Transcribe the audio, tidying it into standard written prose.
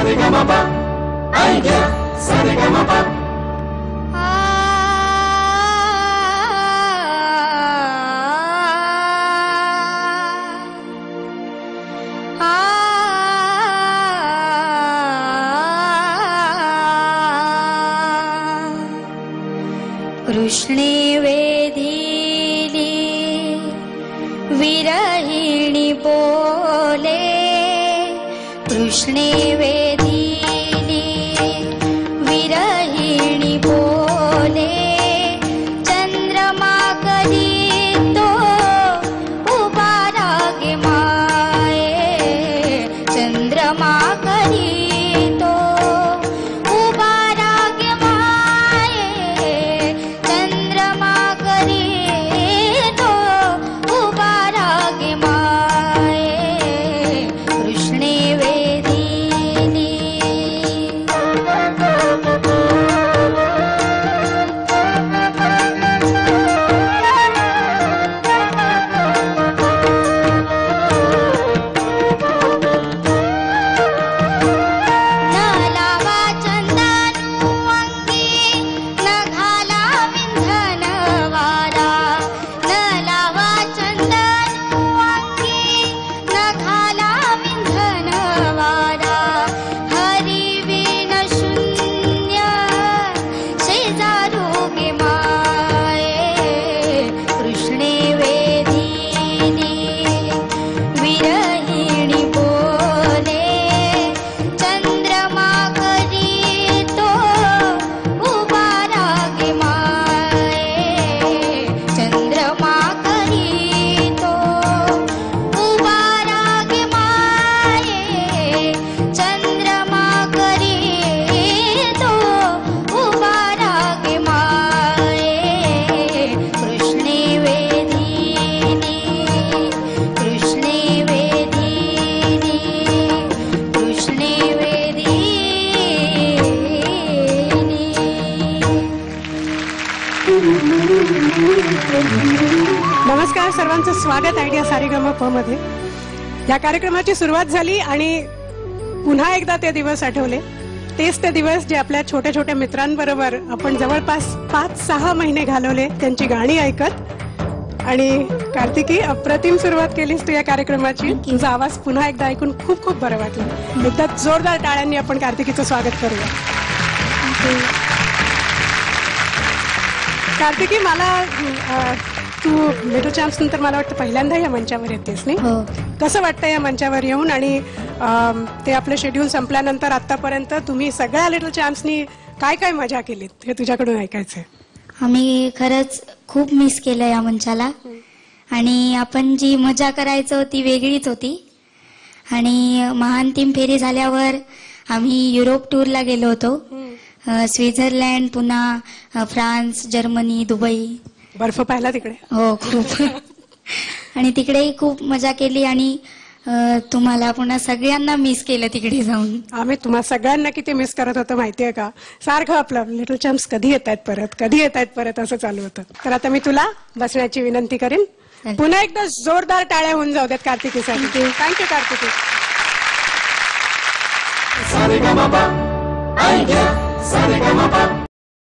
Saregama idea Saregama कृष्णे वेदिली विरहिणी बोले कृष्णे वेदिली विरहिणी बोले चंद्रमा करी तो उभा रागे माये चंद्रमा करी तो उभा रागे माये चंद्रमा करी तो उभा रागे माये कृष्णे वेदिनी नमस्कार सर्वांचं स्वागत आयडिया सारेगम प मध्ये। या कार्यक्रमाची सुरुवात झाली आणि पुन्हा एकदा ते दिवस आठवले, तेच ते दिवस जे आपल्या छोट्या छोट्या मित्रांबरोबर आपण जवळपास 5-6 महिने घालवले त्यांची गाणी ऐकत। आणि कार्तिकी, अप्रतिम सुरुवात केलीस तू या कार्यक्रमाची। तुझा आवाज पुन्हा एकदा ऐकून खूप खूप बरं वाटलं। एकदा जोरदार टाळ्यांनी आपण कार्तिकीचं स्वागत करूया। कार्तिकी, मला तू लिटल चॅम्प्स नंतर मला वाटतं पहिल्यांदा या मंचावर येतेस नाही? कसं वाटतं या मंचावर येऊन? आणि ते आपलं शेड्यूल संपल्यानंतर आतापर्यंत तुम्ही सगळ्या लिटल चॅम्प्सनी काय काय मजा केलीत हे तुझ्याकडून ऐकायचंय। आम्ही खरंच खूप मिस केलं या मंचाला आणि आपण जी मजा करायचो ती वेगळीच होती। आणि महान टीम फेरी झाल्यावर आम्ही युरोप टूरला गेलो होतो, स्वित्झर्लंड, पुन्हा फ्रान्स, जर्मनी, दुबई। बर्फ पाहिला तिकडे? हो, खूप। आणि तिकडेही खूप मजा केली आणि तुम्हाला पुन्हा सगळ्यांना मिस केलं तिकडे जाऊन। आम्ही तुम्हा सगळ्यांना किती मिस करत होतो माहितीये का? सारखं आपलं लिटल चॅम्प्स कधी येत आहेत परत, कधी येत आहेत परत असं चालू होतं। तर आता मी तुला बसण्याची विनंती करेन। पुन्हा एकदा जोरदार टाळ्या होऊन जाऊ देत कार्तिकीसाठी। Thank you Kartiki. Saregama idea Saregama